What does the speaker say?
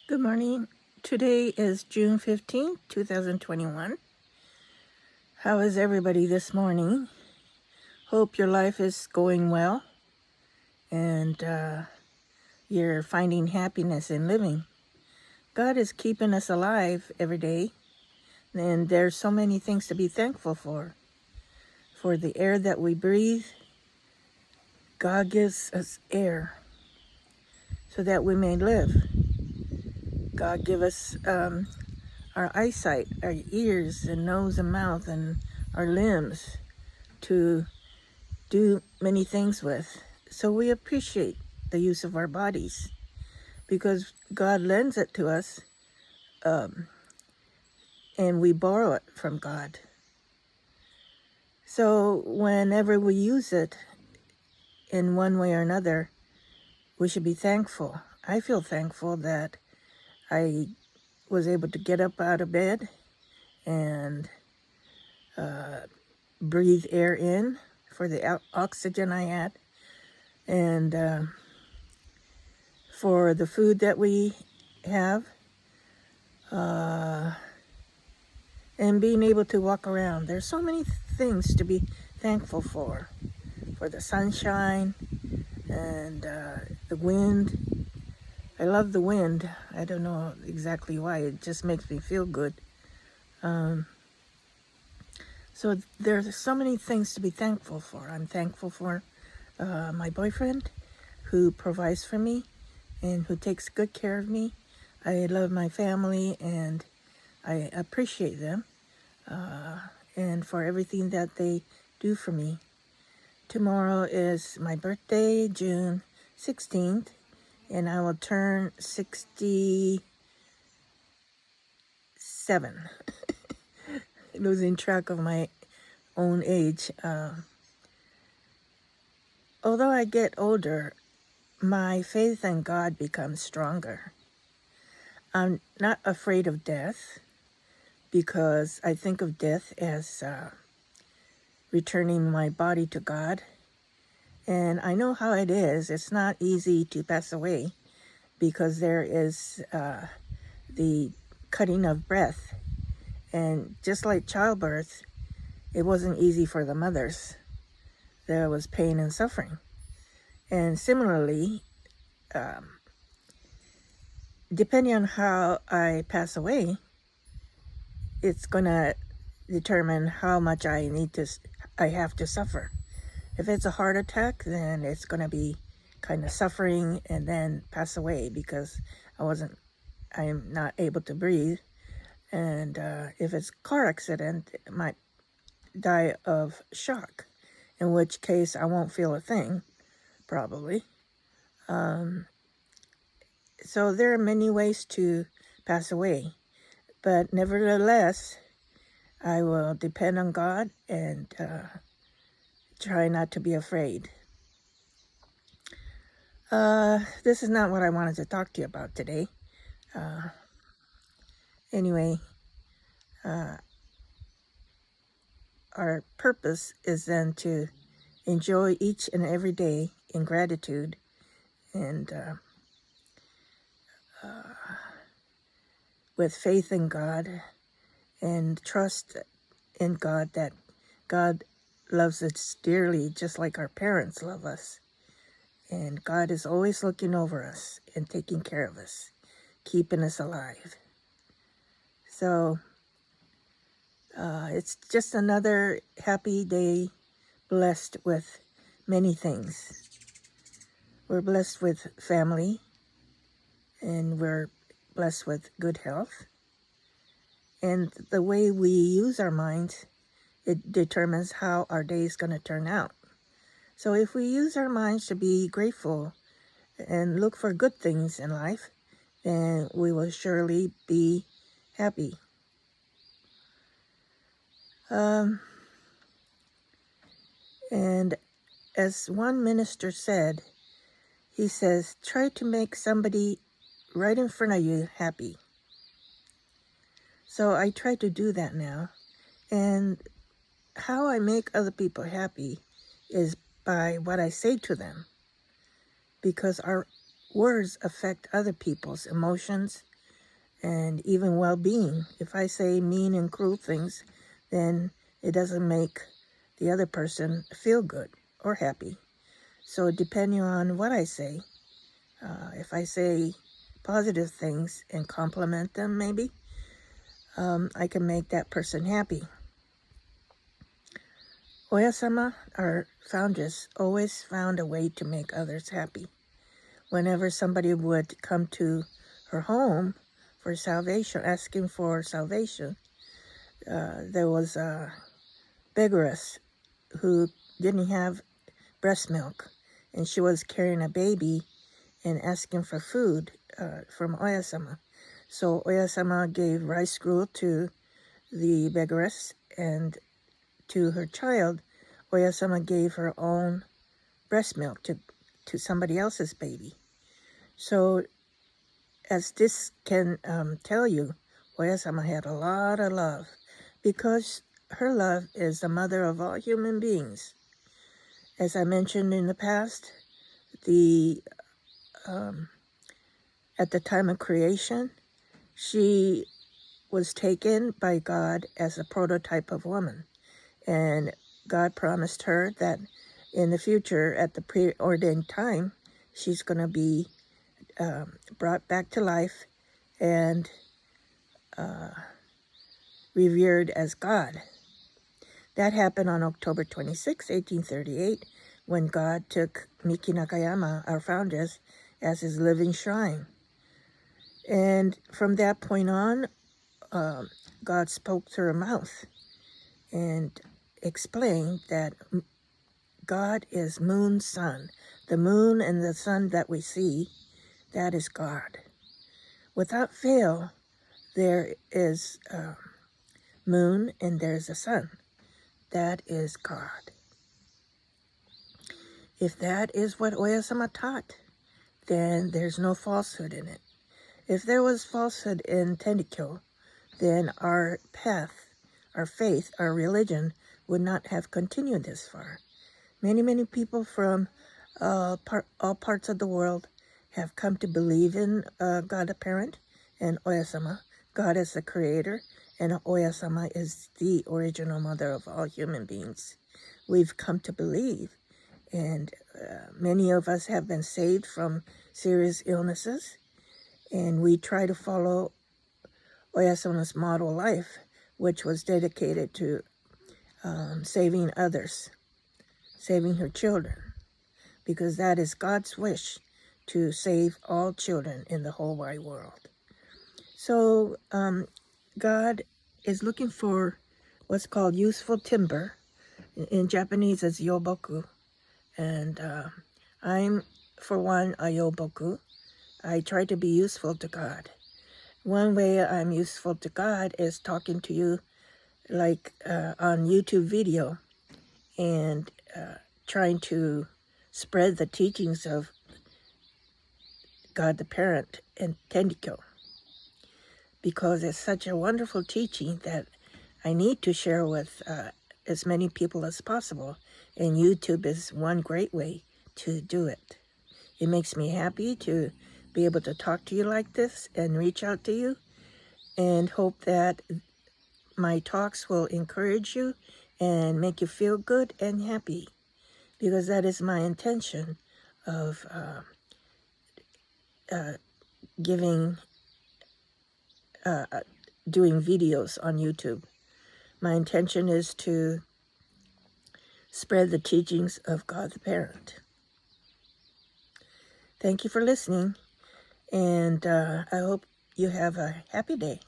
Good morning. Today is June 15th, 2021. How is everybody this morning? Hope your life is going well and you're finding happiness in living. God is keeping us alive every day, and there's so many things to be thankful for. For the air that we breathe, God gives us air so that we may live. God give us our eyesight, our ears and nose and mouth and our limbs to do many things with. So we appreciate the use of our bodies because God lends it to us, and we borrow it from God. So whenever we use it in one way or another, we should be thankful. I feel thankful that I was able to get up out of bed and breathe air in for the oxygen I had, and for the food that we have, and being able to walk around. There's so many things to be thankful for the sunshine and the wind. I love the wind. I don't know exactly why. It just makes me feel good. So there's so many things to be thankful for. I'm thankful for my boyfriend who provides for me and who takes good care of me. I love my family and I appreciate them and for everything that they do for me. Tomorrow is my birthday, June 16th, and I will turn 67. Losing track of my own age. Although I get older, my faith in God becomes stronger. I'm not afraid of death because I think of death as returning my body to God. And I know how it is. It's not easy to pass away because there is the cutting of breath. And just like childbirth, it wasn't easy for the mothers. There was pain and suffering. And similarly, depending on how I pass away, it's going to determine how much I have to suffer. If it's a heart attack, then it's going to be kind of suffering and then pass away because I am not able to breathe. And if it's a car accident, it might die of shock, in which case I won't feel a thing, probably. So there are many ways to pass away, but nevertheless, I will depend on God and try not to be afraid. This is not what I wanted to talk to you about today. Anyway, our purpose is then to enjoy each and every day in gratitude and with faith in God and trust in God that God loves us dearly, just like our parents love us. And God is always looking over us and taking care of us, keeping us alive. So it's just another happy day, blessed with many things. We're blessed with family, and we're blessed with good health. And the way we use our minds, it determines how our day is going to turn out. So if we use our minds to be grateful and look for good things in life, then we will surely be happy. And as one minister said, he says, try to make somebody right in front of you happy. So I try to do that now. And how I make other people happy is by what I say to them, because our words affect other people's emotions and even well-being. If I say mean and cruel things, then it doesn't make the other person feel good or happy. So depending on what I say, if I say positive things and compliment them maybe, I can make that person happy. Oya-sama, our foundress, always found a way to make others happy. Whenever somebody would come to her home for salvation, asking for salvation, there was a beggaress who didn't have breast milk, and she was carrying a baby and asking for food from Oya-sama. So Oya-sama gave rice gruel to the beggaress, and to her child, Oya-sama gave her own breast milk to somebody else's baby. So as this can tell you, Oya-sama had a lot of love, because her love is the mother of all human beings. As I mentioned in the past, at the time of creation, she was taken by God as a prototype of woman. And God promised her that in the future, at the preordained time, she's going to be brought back to life and revered as God. That happened on October 26, 1838, when God took Miki Nakayama, our foundress, as his living shrine. And from that point on, God spoke through her mouth and explained that God is moon, sun. The moon and the sun that we see, that is God. Without fail, there is moon and there's a sun. That is God. If that is what Oya-sama taught, then there's no falsehood in it. If there was falsehood in Tendikyo, then our path, our faith, our religion would not have continued this far. Many, many people from all parts of the world have come to believe in God the Parent and Oya-sama. God is the creator, and Oya-sama is the original mother of all human beings. We've come to believe, and many of us have been saved from serious illnesses, and we try to follow Oya-sama's model life, which was dedicated to saving others, saving her children, because that is God's wish, to save all children in the whole wide world. So God is looking for what's called useful timber. In Japanese, it's yoboku. And I'm, for one, a yoboku. I try to be useful to God. One way I'm useful to God is talking to you like on YouTube video, and trying to spread the teachings of God the Parent and Tendikyo, because it's such a wonderful teaching that I need to share with as many people as possible, and YouTube is one great way to do it. It makes me happy to be able to talk to you like this and reach out to you, and hope that my talks will encourage you and make you feel good and happy, because that is my intention of doing videos on YouTube. My intention is to spread the teachings of God the Parent. Thank you for listening, and I hope you have a happy day.